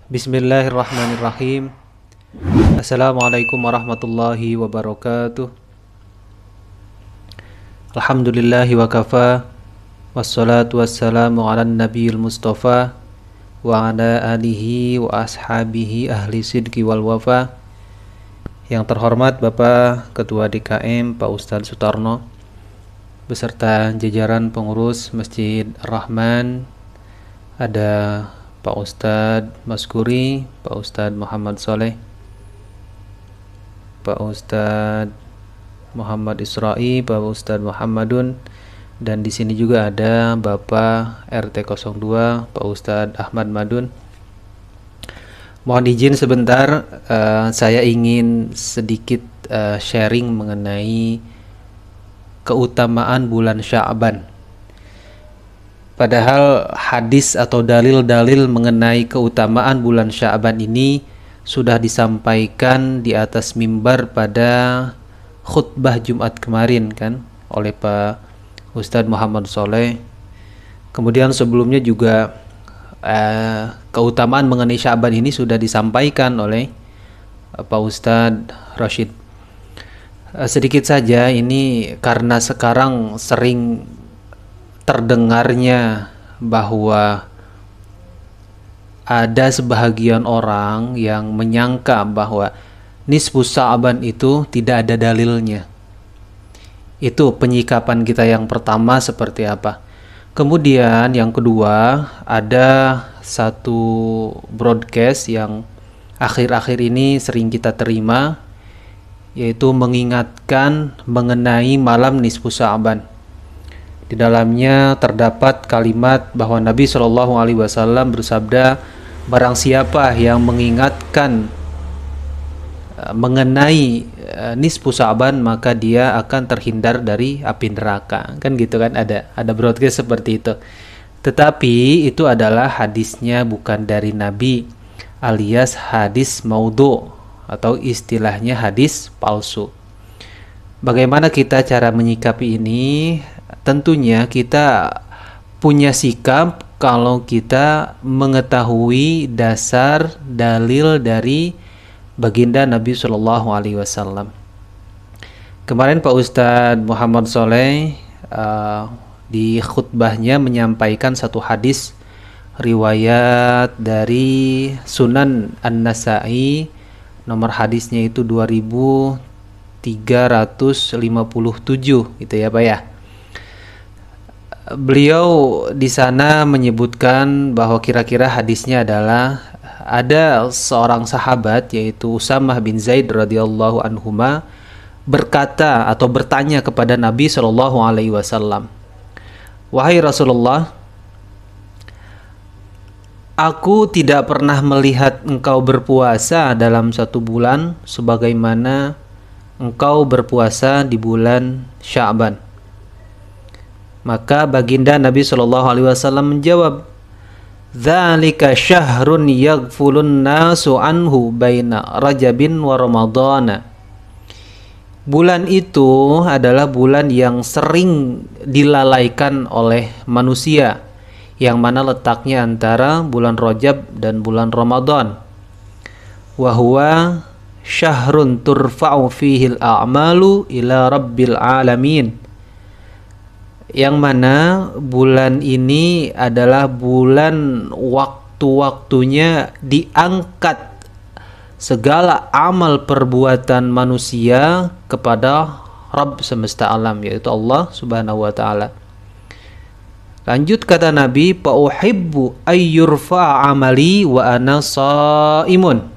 Bismillahirrahmanirrahim. Assalamualaikum warahmatullahi wabarakatuh. Alhamdulillahi wa kafa. Wassalatu wassalamu ala nabiyil mustafa wa ala alihi wa ashabihi ahli sidqi wal wafa. Yang terhormat Bapak Ketua DKM Pak Ustadz Sutarno beserta jajaran pengurus Masjid Ar-Rahman, ada Pak Ustadz Maskuri, Pak Ustadz Muhammad Soleh, Pak Ustadz Muhammad Isra'i, Pak Ustadz Muhammadun, dan di sini juga ada Bapak RT 02, Pak Ustadz Ahmad Madun. Mohon izin sebentar, saya ingin sedikit sharing mengenai keutamaan bulan Sya'ban. Padahal hadis atau dalil-dalil mengenai keutamaan bulan Sya'ban ini sudah disampaikan di atas mimbar pada khutbah Jumat kemarin kan oleh Pak Ustadz Muhammad Soleh. Kemudian sebelumnya juga keutamaan mengenai Sya'ban ini sudah disampaikan oleh Pak Ustadz Rashid. Sedikit saja ini karena sekarang sering terdengarnya bahwa ada sebahagian orang yang menyangka bahwa nisfus Sya'ban itu tidak ada dalilnya. Itu penyikapan kita yang pertama seperti apa. Kemudian yang kedua, ada satu broadcast yang akhir-akhir ini sering kita terima, yaitu mengingatkan mengenai malam nisfus Sya'ban. Di dalamnya terdapat kalimat bahwa Nabi Shallallahu Alaihi Wasallam bersabda, barang siapa yang mengingatkan mengenai nisfu Sya'ban maka dia akan terhindar dari api neraka. Kan gitu kan, ada broadcast seperti itu. Tetapi itu adalah hadisnya bukan dari Nabi, alias hadis maudhu atau istilahnya hadis palsu. Bagaimana kita cara menyikapi ini? Tentunya kita punya sikap kalau kita mengetahui dasar dalil dari baginda Nabi Shallallahu Alaihi Wasallam. Kemarin Pak Ustadz Muhammad Soleh di khutbahnya menyampaikan satu hadis riwayat dari Sunan An-Nasa'i, nomor hadisnya itu 2357 gitu ya Pak ya. Beliau di sana menyebutkan bahwa kira-kira hadisnya adalah ada seorang sahabat yaitu Usamah bin Zaid radhiyallahu anhuma berkata atau bertanya kepada Nabi Shallallahu Alaihi Wasallam, wahai Rasulullah, aku tidak pernah melihat engkau berpuasa dalam satu bulan sebagaimana engkau berpuasa di bulan Sya'ban. Maka baginda Nabi Shallallahu Alaihi Wasallam menjawab, dzalika syahrun yaghfulun nasu anhu baina Rajabin wa Ramadhana. Bulan itu adalah bulan yang sering dilalaikan oleh manusia, yang mana letaknya antara bulan Rajab dan bulan Ramadan. Wa huwa syahrun turfa'u fihil a'malu ila rabbil alamin. Yang mana bulan ini adalah bulan waktu-waktunya diangkat segala amal perbuatan manusia kepada Rabb semesta alam, yaitu Allah Subhanahu wa ta'ala. Lanjut kata Nabi, fa uhibbu ayyurfa amali wa ana shaimun.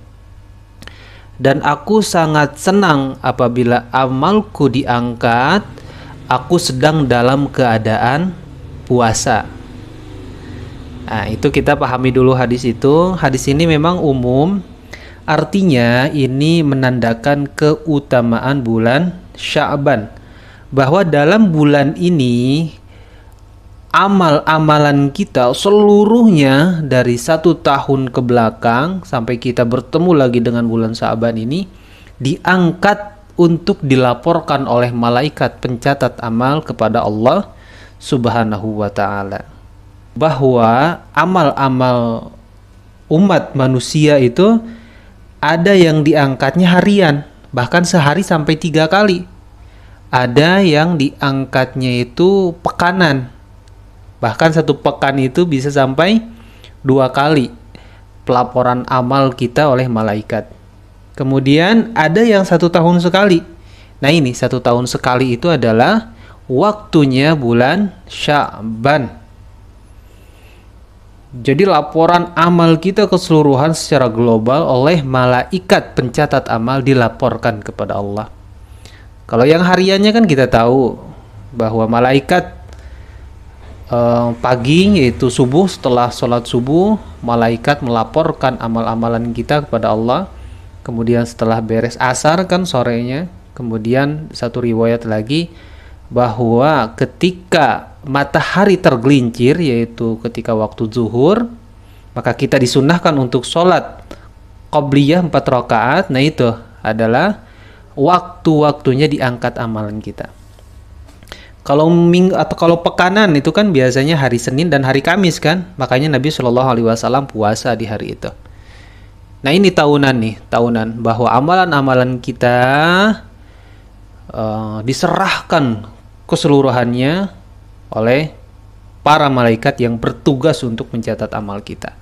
Dan aku sangat senang apabila amalku diangkat aku sedang dalam keadaan puasa. Nah, itu kita pahami dulu hadis itu. Hadis ini memang umum, artinya ini menandakan keutamaan bulan Sya'ban. Bahwa dalam bulan ini amal-amalan kita seluruhnya dari 1 tahun ke belakang sampai kita bertemu lagi dengan bulan Sya'ban ini diangkat untuk dilaporkan oleh malaikat pencatat amal kepada Allah Subhanahu wa ta'ala. Bahwa amal-amal umat manusia itu ada yang diangkatnya harian, bahkan sehari sampai 3 kali. Ada yang diangkatnya itu pekanan, bahkan satu pekan itu bisa sampai 2 kali pelaporan amal kita oleh malaikat. Kemudian ada yang 1 tahun sekali. Nah ini 1 tahun sekali itu adalah waktunya bulan Sya'ban. Jadi laporan amal kita keseluruhan secara global oleh malaikat pencatat amal dilaporkan kepada Allah. Kalau yang hariannya kan kita tahu bahwa malaikat pagi yaitu subuh, setelah sholat subuh malaikat melaporkan amal-amalan kita kepada Allah. Kemudian setelah beres asar kan sorenya. Kemudian satu riwayat lagi bahwa ketika matahari tergelincir, yaitu ketika waktu zuhur, maka kita disunnahkan untuk sholat qobliyah 4 rakaat. Nah itu adalah waktu-waktunya diangkat amalan kita. Kalau minggu atau kalau pekanan itu kan biasanya hari Senin dan hari Kamis kan, makanya Nabi Shallallahu Alaihi Wasallam puasa di hari itu. Nah ini tahunan bahwa amalan-amalan kita diserahkan keseluruhannya oleh para malaikat yang bertugas untuk mencatat amal kita.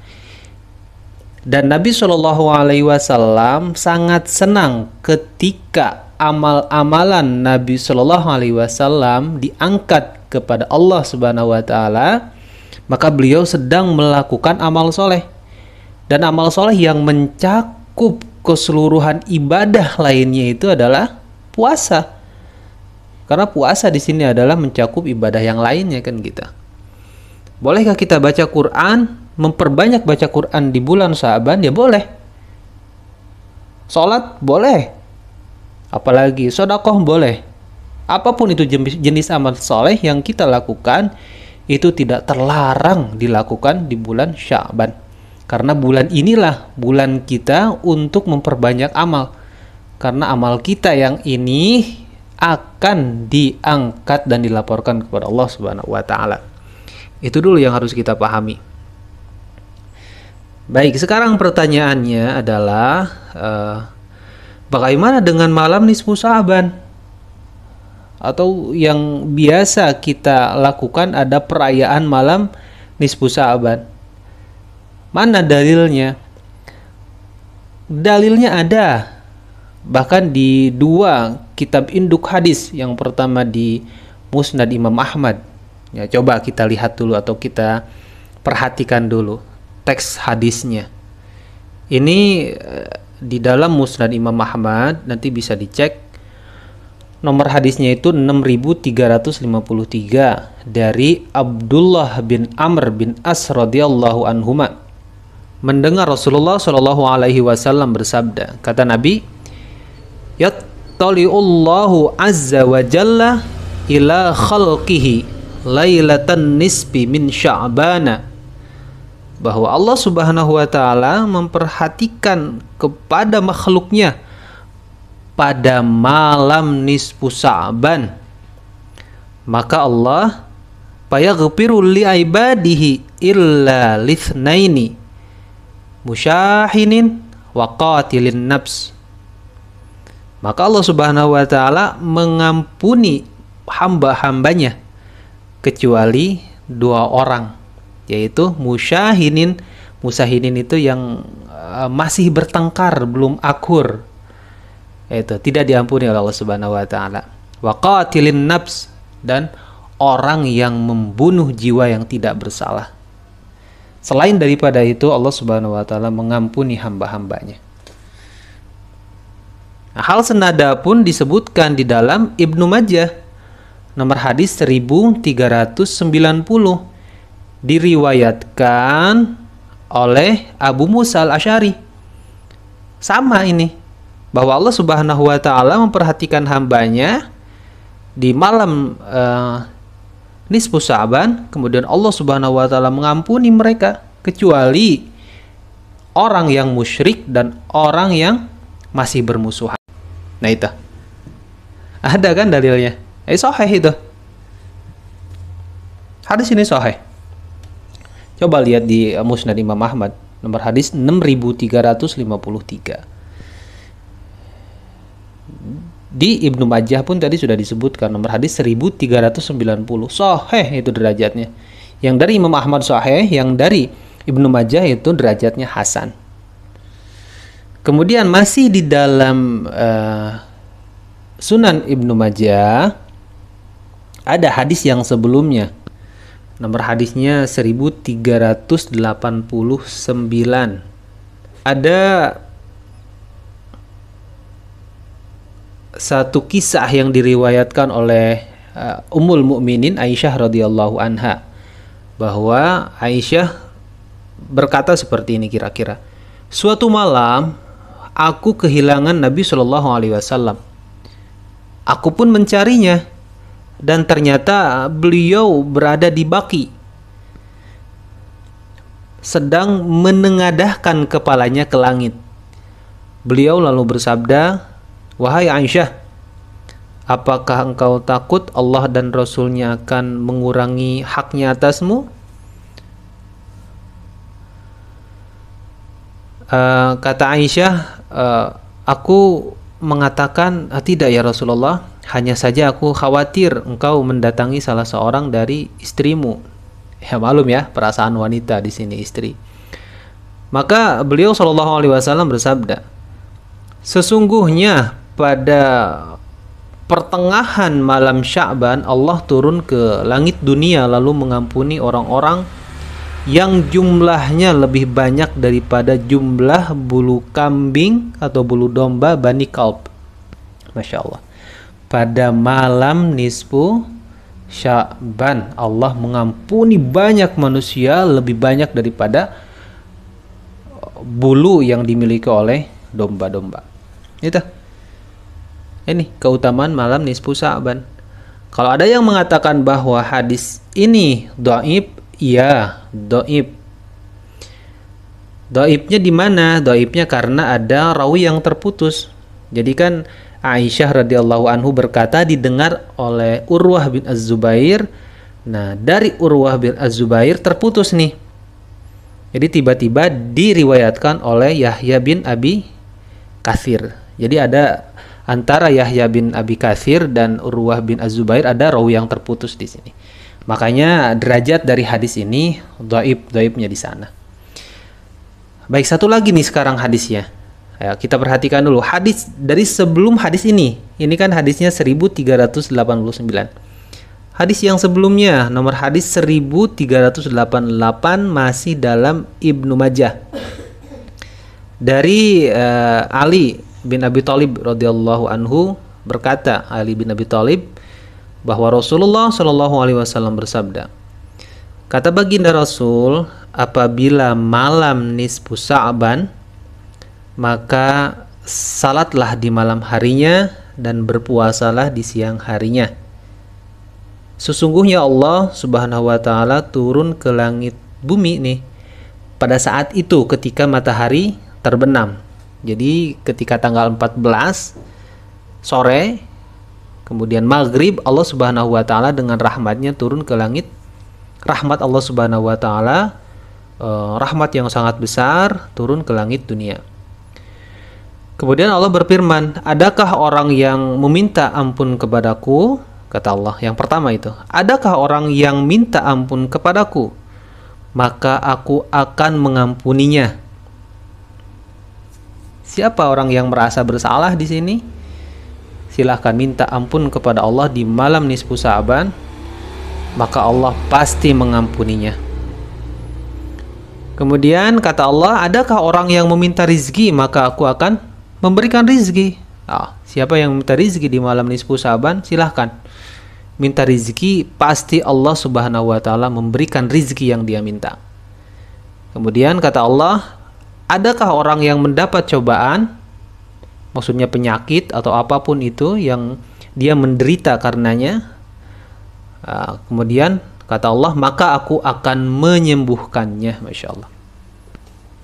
Dan Nabi Shallallahu Alaihi Wasallam sangat senang ketika amal-amalan Nabi Shallallahu Alaihi Wasallam diangkat kepada Allah Subhanahu Wa Taala, maka beliau sedang melakukan amal soleh. Dan amal soleh yang mencakup keseluruhan ibadah lainnya itu adalah puasa. Karena puasa di sini adalah mencakup ibadah yang lainnya kan kita. Bolehkah kita baca Quran, memperbanyak baca Quran di bulan Sya'ban? Ya boleh. Salat boleh. Apalagi sedekah boleh. Apapun itu jenis amal soleh yang kita lakukan itu tidak terlarang dilakukan di bulan Sya'ban. Karena bulan inilah bulan kita untuk memperbanyak amal. Karena amal kita yang ini akan diangkat dan dilaporkan kepada Allah Subhanahu wa taala. Itu dulu yang harus kita pahami. Baik, sekarang pertanyaannya adalah bagaimana dengan malam nisfu Sya'ban? Atau yang biasa kita lakukan ada perayaan malam nisfu Sya'ban. Mana dalilnya? Dalilnya ada. Bahkan di 2 kitab induk hadis, yang pertama di Musnad Imam Ahmad. Ya, coba kita lihat dulu atau kita perhatikan dulu teks hadisnya. Ini di dalam Musnad Imam Ahmad, nanti bisa dicek. Nomor hadisnya itu 6353 dari Abdullah bin Amr bin As radhiyallahu anhuma. Mendengar Rasulullah Shallallahu alaihi wasallam bersabda, kata Nabi, yattali'ullahu azza wa jalla ila khalqihi lailatan nisbi min sya'bana, bahwa Allah Subhanahu wa taala memperhatikan kepada makhluknya pada malam nisfu Sya'ban. Maka Allah fayaghfiru li ibadihi illa lithnaini musyahinin wa qatilin nafs. Maka Allah Subhanahu wa taala mengampuni hamba-hambanya kecuali 2 orang, yaitu musyahinin. Musyahinin itu yang masih bertengkar, belum akur. Itu tidak diampuni oleh Allah Subhanahu wa taala. Wa qatilin nafs, dan orang yang membunuh jiwa yang tidak bersalah. Selain daripada itu, Allah Subhanahu wa taala mengampuni hamba-hambanya. Nah, hal senada pun disebutkan di dalam Ibnu Majah, nomor hadis 1390, diriwayatkan oleh Abu Musa al-Asy'ari. Sama ini, bahwa Allah Subhanahu wa taala memperhatikan hambanya di malam nisfu Sya'ban, kemudian Allah Subhanahu wa taala mengampuni mereka kecuali orang yang musyrik dan orang yang masih bermusuhan. Nah itu ada kan dalilnya? Sahih itu. Hadis ini sahih. Coba lihat di Musnad Imam Ahmad Nomor hadis 6353. Di Ibnu Majah pun tadi sudah disebutkan nomor hadis 1390. Sahih itu derajatnya. Yang dari Imam Ahmad sahih, yang dari Ibnu Majah itu derajatnya hasan. Kemudian masih di dalam Sunan Ibnu Majah ada hadis yang sebelumnya. Nomor hadisnya 1389. Ada satu kisah yang diriwayatkan oleh Ummul Mukminin Aisyah radhiyallahu anha, bahwa Aisyah berkata seperti ini kira-kira. Suatu malam aku kehilangan Nabi Shallallahu alaihi wasallam. Aku pun mencarinya dan ternyata beliau berada di Baqi, sedang menengadahkan kepalanya ke langit. Beliau lalu bersabda, "Wahai Aisyah, apakah engkau takut Allah dan Rasul-Nya akan mengurangi haknya atasmu?" Kata Aisyah, aku mengatakan, "Tidak ya Rasulullah, hanya saja aku khawatir engkau mendatangi salah seorang dari istrimu." Ya malum ya, perasaan wanita di sini istri. Maka beliau Shallallahu alaihi wasallam bersabda, "Sesungguhnya pada pertengahan malam Sya'ban Allah turun ke langit dunia lalu mengampuni orang-orang yang jumlahnya lebih banyak daripada jumlah bulu kambing atau bulu domba Bani Kalb." Masya Allah. Pada malam nisfu Sya'ban Allah mengampuni banyak manusia lebih banyak daripada bulu yang dimiliki oleh domba-domba. Ini keutamaan malam nisfu Sya'ban. Kalau ada yang mengatakan bahwa hadis ini dhaif, iya, dhaif. Dhaifnya di mana? Dhaifnya karena ada rawi yang terputus. Jadi kan Aisyah radhiyallahu anhu berkata didengar oleh Urwah bin Az-Zubair. Nah, dari Urwah bin Az-Zubair terputus nih. Jadi tiba-tiba diriwayatkan oleh Yahya bin Abi Katsir. Jadi ada antara Yahya bin Abi Katsir dan Urwah bin Az-Zubair ada rawi yang terputus di sini. Makanya derajat dari hadis ini dhaifnya di sana. Baik, satu lagi nih sekarang hadisnya. Ya, kita perhatikan dulu hadis dari sebelum hadis ini. Ini kan hadisnya 1389. Hadis yang sebelumnya nomor hadis 1388 masih dalam Ibnu Majah. Dari Ali bin Abi Thalib radhiyallahu anhu berkata, Ali bin Abi Thalib, bahwa Rasulullah Shallallahu alaihi wasallam bersabda, kata baginda Rasul, apabila malam nisfu Sya'ban maka salatlah di malam harinya dan berpuasalah di siang harinya. Sesungguhnya Allah Subhanahu wa taala turun ke langit bumi nih pada saat itu ketika matahari terbenam. Jadi ketika tanggal 14 sore kemudian maghrib, Allah Subhanahu wa taala dengan rahmatnya turun ke langit. Rahmat Allah Subhanahu wa taala, rahmat yang sangat besar turun ke langit dunia. Kemudian Allah berfirman, adakah orang yang meminta ampun kepadaku? Kata Allah, yang pertama itu, adakah orang yang minta ampun kepadaku? Maka aku akan mengampuninya. Siapa orang yang merasa bersalah di sini? Silahkan minta ampun kepada Allah di malam nisfu Sya'ban, maka Allah pasti mengampuninya. Kemudian kata Allah, adakah orang yang meminta rizki? Maka aku akan memberikan rizki. Siapa yang minta rizki di malam nisfu Sya'ban, silahkan minta rizki, pasti Allah Subhanahu wa taala memberikan rizki yang dia minta. Kemudian kata Allah, adakah orang yang mendapat cobaan, maksudnya penyakit atau apapun itu yang dia menderita karenanya, kemudian kata Allah, maka aku akan menyembuhkannya. Masya Allah.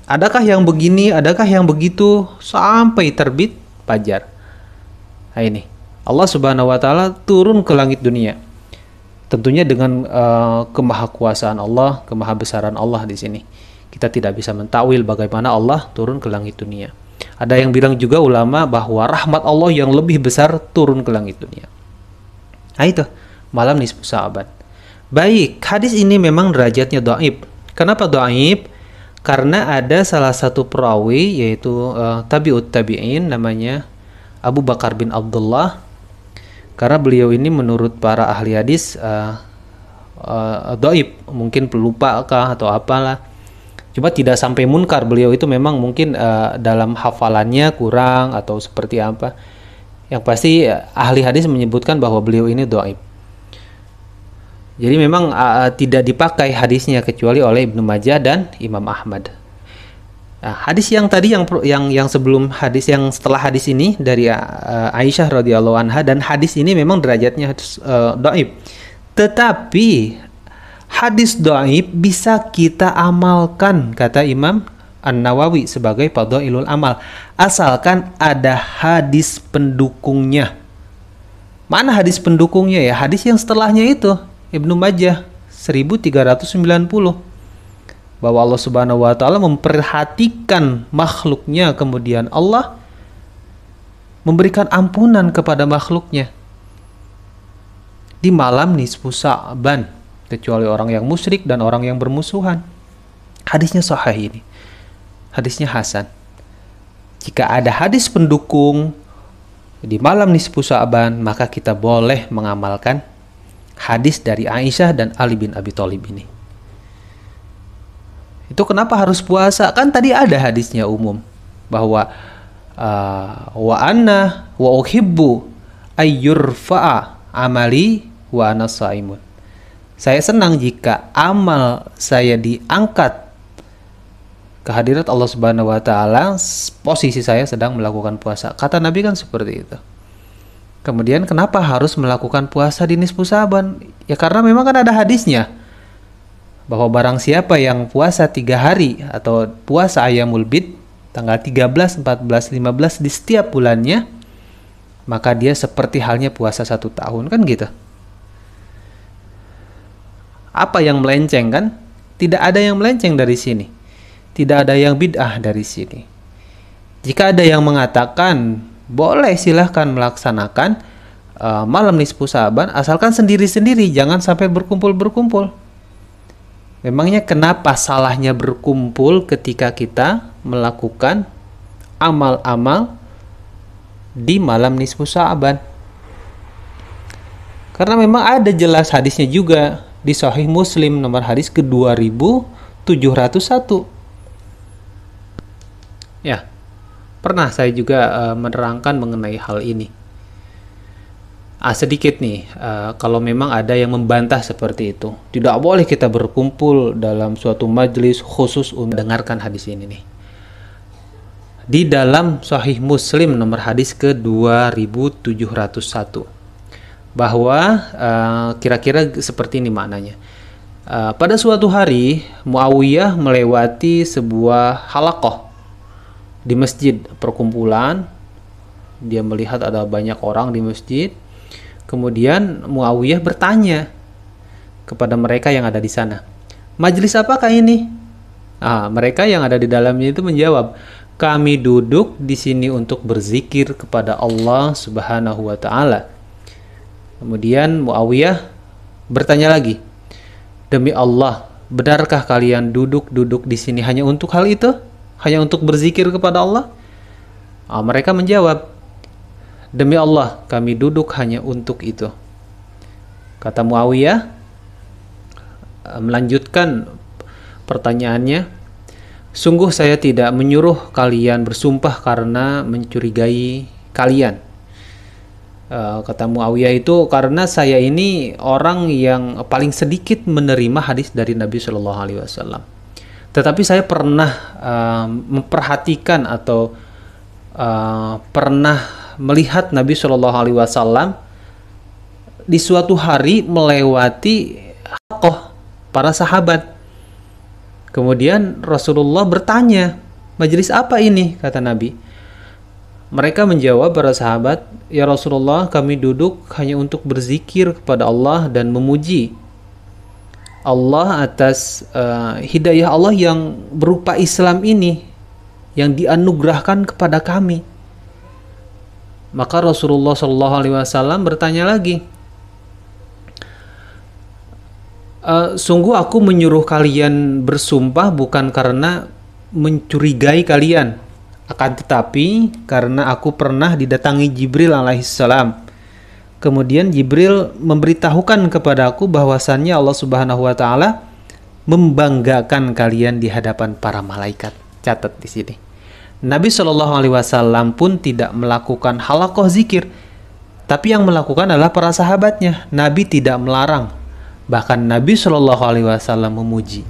Adakah yang begini, adakah yang begitu sampai terbit fajar. Nah ini Allah Subhanahu wa taala turun ke langit dunia. Tentunya dengan kemahakuasaan Allah, kemahabesaran Allah di sini. Kita tidak bisa mentakwil bagaimana Allah turun ke langit dunia. Ada yang bilang juga ulama bahwa rahmat Allah yang lebih besar turun ke langit dunia. Nah itu, malam nisfu Sa'ban. Baik, hadis ini memang derajatnya dhaif. Kenapa dhaif? Karena ada salah satu perawi, yaitu tabi'ut tabi'in, namanya Abu Bakar bin Abdullah. Karena beliau ini menurut para ahli hadis dhaif, mungkin pelupa kah atau apalah. Cuma tidak sampai munkar, beliau itu memang mungkin dalam hafalannya kurang atau seperti apa. Yang pasti ahli hadis menyebutkan bahwa beliau ini dhaif. Jadi memang tidak dipakai hadisnya kecuali oleh Ibnu Majah dan Imam Ahmad. Nah, hadis yang tadi yang sebelum hadis yang setelah hadis ini dari Aisyah radhiyallahu anha, dan hadis ini memang derajatnya dhaif. Tetapi hadis dhaif bisa kita amalkan, kata Imam An-Nawawi sebagai fadhailul amal, asalkan ada hadis pendukungnya. Mana hadis pendukungnya ya? Hadis yang setelahnya itu Ibnu Majah 1390, bahwa Allah Subhanahu wa taala memperhatikan makhluknya, kemudian Allah memberikan ampunan kepada makhluknya di malam nisfu Sa'ban, kecuali orang yang musyrik dan orang yang bermusuhan. Hadisnya sahih ini. Hadisnya hasan. Jika ada hadis pendukung di malam nisfu Sa'ban, maka kita boleh mengamalkan hadis dari Aisyah dan Ali bin Abi Thalib ini. Itu kenapa harus puasa? Kan tadi ada hadisnya umum bahwa wa anna wa uhibbu ayyurfa'a amali wa ana shaimun. Saya senang jika amal saya diangkat ke hadirat Allah Subhanahu wa taala posisi saya sedang melakukan puasa. Kata Nabi kan seperti itu. Kemudian kenapa harus melakukan puasa di nisfu Sa'ban? Ya karena memang kan ada hadisnya bahwa barang siapa yang puasa 3 hari atau puasa Ayyamul Bid tanggal 13, 14, 15 di setiap bulannya, maka dia seperti halnya puasa 1 tahun, kan gitu. Apa yang melenceng kan? Tidak ada yang melenceng dari sini. Tidak ada yang bid'ah dari sini. Jika ada yang mengatakan boleh, silahkan melaksanakan malam nisfu Sa'ban, asalkan sendiri-sendiri, jangan sampai berkumpul-berkumpul. Memangnya kenapa salahnya berkumpul ketika kita melakukan amal-amal di malam nisfu Sa'ban? Karena memang ada jelas hadisnya juga di Sahih Muslim nomor hadis ke 2701. Ya, pernah saya juga menerangkan mengenai hal ini. Sedikit nih, kalau memang ada yang membantah seperti itu, tidak boleh kita berkumpul dalam suatu majelis khusus untuk mendengarkan hadis ini nih. Di dalam Sahih Muslim nomor hadis ke 2701, bahwa kira-kira seperti ini maknanya. Pada suatu hari Muawiyah melewati sebuah halaqah di masjid perkumpulan. Dia melihat ada banyak orang di masjid. Kemudian Muawiyah bertanya kepada mereka yang ada di sana, majelis apakah ini? Mereka yang ada di dalamnya itu menjawab, kami duduk di sini untuk berzikir kepada Allah Subhanahu wa taala. Kemudian Muawiyah bertanya lagi, demi Allah, benarkah kalian duduk di sini hanya untuk hal itu? Hanya untuk berzikir kepada Allah? Mereka menjawab, demi Allah, kami duduk hanya untuk itu. Kata Muawiyah, melanjutkan pertanyaannya, sungguh saya tidak menyuruh kalian bersumpah karena mencurigai kalian. Kata Muawiyah itu, karena saya ini orang yang paling sedikit menerima hadis dari Nabi Shallallahu Alaihi Wasallam. Tetapi saya pernah memperhatikan atau pernah melihat Nabi Shallallahu Alaihi Wasallam di suatu hari melewati halaqah para sahabat. Kemudian Rasulullah bertanya, majelis apa ini? Kata Nabi. Mereka menjawab para sahabat, ya Rasulullah, kami duduk hanya untuk berzikir kepada Allah dan memuji. Allah atas hidayah Allah yang berupa Islam ini yang dianugerahkan kepada kami. Maka Rasulullah SAW bertanya lagi, sungguh aku menyuruh kalian bersumpah bukan karena mencurigai kalian, akan tetapi karena aku pernah didatangi Jibril alaihissalam. Kemudian Jibril memberitahukan kepadaku bahwasannya Allah Subhanahu wa taala membanggakan kalian di hadapan para malaikat. Catat di sini. Nabi Shallallahu alaihi wasallam pun tidak melakukan halaqah zikir, tapi yang melakukan adalah para sahabatnya. Nabi tidak melarang. Bahkan Nabi Shallallahu alaihi wasallam memuji.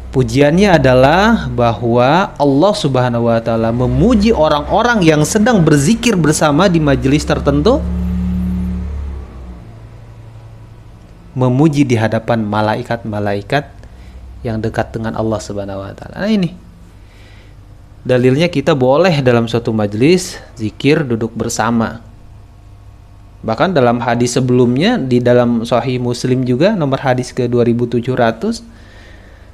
Pujiannya adalah bahwa Allah Subhanahu wa taala memuji orang-orang yang sedang berzikir bersama di majelis tertentu, memuji di hadapan malaikat-malaikat yang dekat dengan Allah Subhanahu wa taala. Nah, ini dalilnya kita boleh dalam suatu majelis zikir duduk bersama. Bahkan dalam hadis sebelumnya di dalam Sahih Muslim juga nomor hadis ke 2700,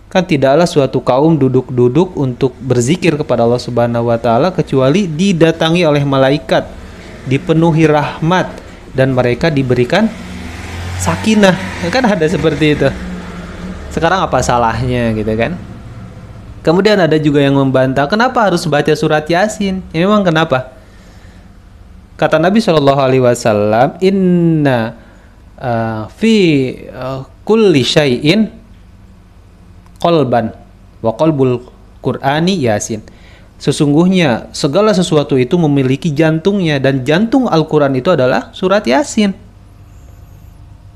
kan tidaklah suatu kaum duduk-duduk untuk berzikir kepada Allah Subhanahu wa taala kecuali didatangi oleh malaikat, dipenuhi rahmat, dan mereka diberikan sakinah. Kan ada seperti itu. Sekarang apa salahnya gitu kan? Kemudian ada juga yang membantah, kenapa harus baca surat Yasin? Ya, memang kenapa? Kata Nabi Shallallahu alaihi wasallam, inna fi kulli syai'in qalban wa qalbul Qur'ani Yasin. Sesungguhnya segala sesuatu itu memiliki jantungnya, dan jantung Al-Quran itu adalah surat Yasin.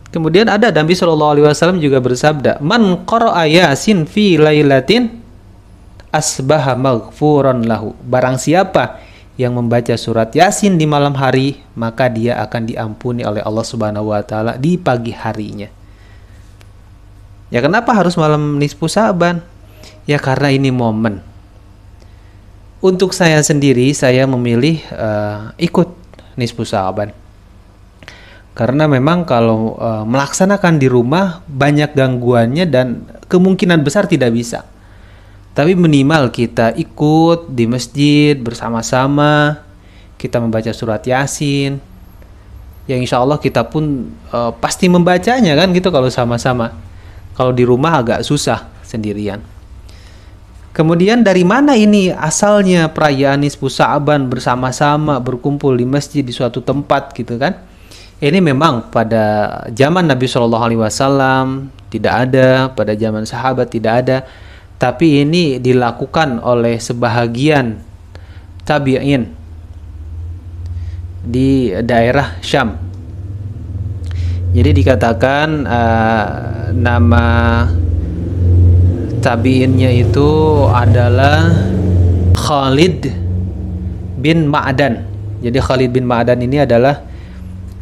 Kemudian ada Nabi Shallallahu alaihi wasallam juga bersabda, man qara'a Yasin fi lailatin asbaha maghfuran lahu. Barang siapa yang membaca surat Yasin di malam hari, maka dia akan diampuni oleh Allah Subhanahu wa taala di pagi harinya. Ya, kenapa harus malam nisfu Sa'ban? Ya karena ini momen. Untuk saya sendiri, saya memilih ikut nisfu Sa'ban. Karena memang kalau melaksanakan di rumah banyak gangguannya dan kemungkinan besar tidak bisa. Tapi minimal kita ikut di masjid bersama-sama, kita membaca surat Yasin. Ya insya Allah kita pun pasti membacanya kan gitu kalau sama-sama. Kalau di rumah agak susah sendirian. Kemudian dari mana ini asalnya perayaan nisfu Sa'ban bersama-sama berkumpul di masjid di suatu tempat gitu kan? Ini memang pada zaman Nabi Shallallahu alaihi wasallam tidak ada, pada zaman sahabat tidak ada, tapi ini dilakukan oleh sebahagian tabi'in di daerah Syam. Jadi dikatakan nama tabi'innya itu adalah Khalid bin Ma'dan. Jadi Khalid bin Ma'dan ini adalah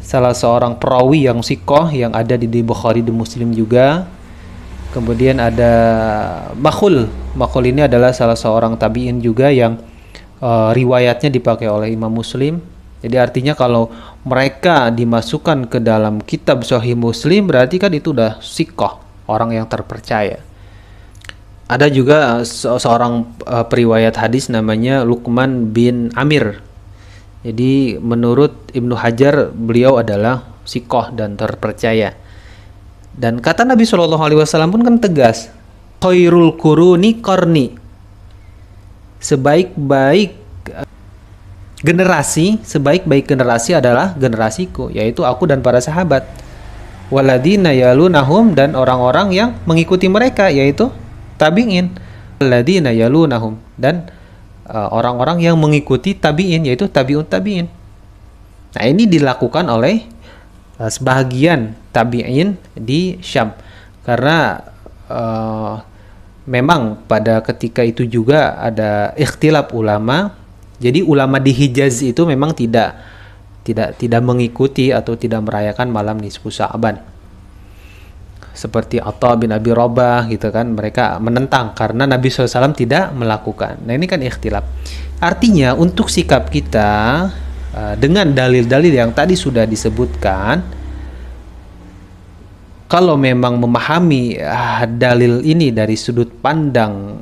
salah seorang perawi yang sikoh yang ada di Bukhari dan Muslim juga. Kemudian ada Makhul. Makhul ini adalah salah seorang tabi'in juga yang riwayatnya dipakai oleh Imam Muslim. Jadi artinya kalau mereka dimasukkan ke dalam kitab Sahih Muslim, berarti kan itu udah sikoh, orang yang terpercaya. Ada juga seorang periwayat hadis namanya Luqman bin Amir. Jadi menurut Ibnu Hajar, beliau adalah sikoh dan terpercaya. Dan kata Nabi Shallallahu alaihi wasallam pun kan tegas, khairul quruni qarni. Sebaik-baik generasi adalah generasiku, yaitu aku dan para sahabat. Waladina yalunahum, dan orang-orang yang mengikuti mereka, yaitu tabi'in. Waladina yalunahum, dan orang-orang yang mengikuti tabi'in, yaitu tabi'un tabi'in. Nah, ini dilakukan oleh sebahagian tabi'in di Syam. Karena memang pada ketika itu juga ada ikhtilaf ulama. Jadi ulama di Hijaz itu memang tidak mengikuti atau tidak merayakan malam nisfu Sa'ban. Seperti Atha bin Abi Rabah gitu kan, mereka menentang karena Nabi SAW tidak melakukan. Nah ini kan ikhtilaf. Artinya untuk sikap kita dengan dalil-dalil yang tadi sudah disebutkan, kalau memang memahami dalil ini dari sudut pandang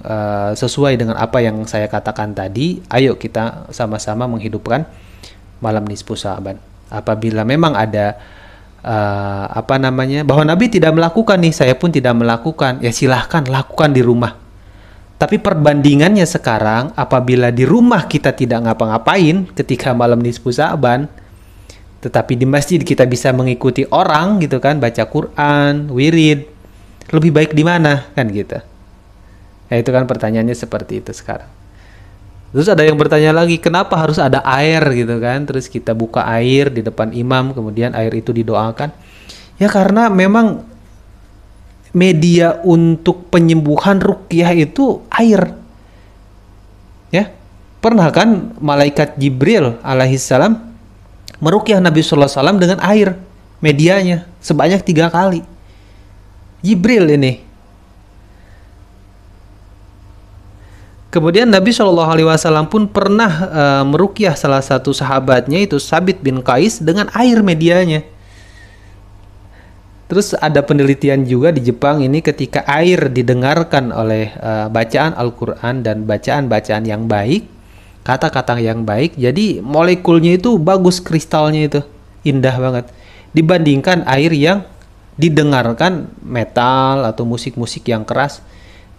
sesuai dengan apa yang saya katakan tadi, ayo kita sama-sama menghidupkan malam nisfu Sya'ban. Apabila memang ada bahwa Nabi tidak melakukan nih, saya pun tidak melakukan, ya silahkan lakukan di rumah. Tapi perbandingannya sekarang, apabila di rumah kita tidak ngapa-ngapain ketika malam nisfu Sya'ban, tetapi di masjid kita bisa mengikuti orang gitu kan, baca Quran, wirid, lebih baik di mana kan gitu. Ya itu kan pertanyaannya seperti itu sekarang. Terus ada yang bertanya lagi, kenapa harus ada air gitu kan? Terus kita buka air di depan imam, kemudian air itu didoakan. Ya karena memang media untuk penyembuhan ruqyah itu air. Ya. Pernah kan malaikat Jibril alaihissalam meruqyah Nabi sallallahu alaihi wasallam dengan air, medianya sebanyak 3 kali. Jibril ini. Kemudian Nabi Shallallahu Alaihi Wasallam pun pernah meruqyah salah satu sahabatnya, itu Sabit bin Qais, dengan air medianya. Terus ada penelitian juga di Jepang ini, ketika air didengarkan oleh bacaan Al-Quran dan bacaan-bacaan yang baik, kata-kata yang baik, jadi molekulnya itu bagus, kristalnya itu indah banget, dibandingkan air yang didengarkan metal atau musik-musik yang keras.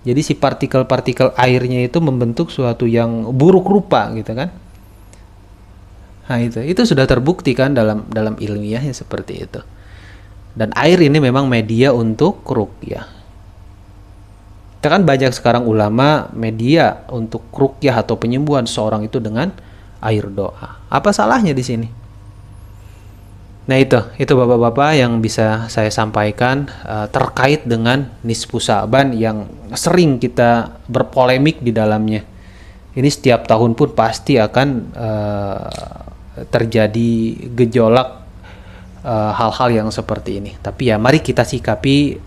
Jadi si partikel-partikel airnya itu membentuk suatu yang buruk rupa gitu kan. Nah itu sudah terbukti kan dalam ilmiahnya seperti itu. Dan air ini memang media untuk ruqyah. Kita kan banyak sekarang ulama media untuk ruqyah atau penyembuhan seorang itu dengan air doa. Apa salahnya di sini? Nah itu bapak-bapak yang bisa saya sampaikan terkait dengan nisfu Sya'ban yang sering kita berpolemik di dalamnya. Ini setiap tahun pun pasti akan terjadi gejolak hal-hal yang seperti ini. Tapi ya mari kita sikapi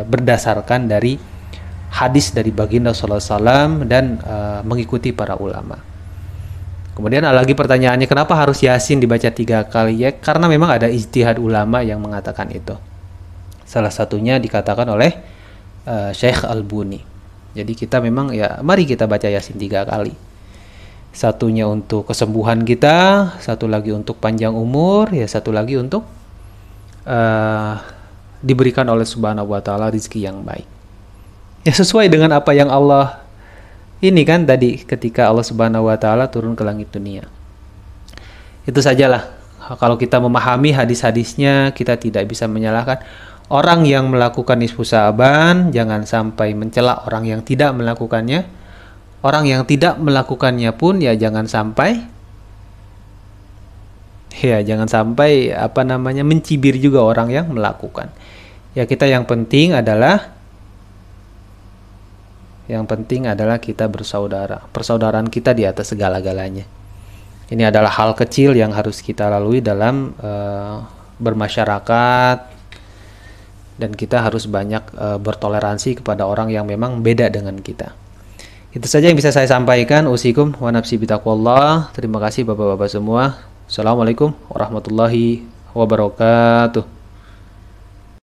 berdasarkan dari hadis dari baginda sallallahu alaihi wasallam dan mengikuti para ulama. Kemudian ada lagi pertanyaannya, kenapa harus Yasin dibaca 3 kali? Ya karena memang ada ijtihad ulama yang mengatakan itu. Salah satunya dikatakan oleh Syekh Al-Buni. Jadi kita memang ya mari kita baca Yasin 3 kali. Satunya untuk kesembuhan kita, satu lagi untuk panjang umur, ya satu lagi untuk diberikan oleh Subhanahu wa taala rezeki yang baik. Ya sesuai dengan apa yang Allah ini kan tadi ketika Allah Subhanahu wa taala turun ke langit dunia. Itu sajalah. Kalau kita memahami hadis-hadisnya, kita tidak bisa menyalahkan orang yang melakukan nisfu Sya'ban, jangan sampai mencela orang yang tidak melakukannya. Orang yang tidak melakukannya pun ya jangan sampai mencibir juga orang yang melakukan. Ya kita yang penting adalah kita bersaudara. Persaudaraan kita di atas segala-galanya. Ini adalah hal kecil yang harus kita lalui dalam bermasyarakat, dan kita harus banyak bertoleransi kepada orang yang memang beda dengan kita. Itu saja yang bisa saya sampaikan. Usikum wa nafsi bitaqwallah. Terima kasih Bapak-bapak semua. Assalamualaikum warahmatullahi wabarakatuh.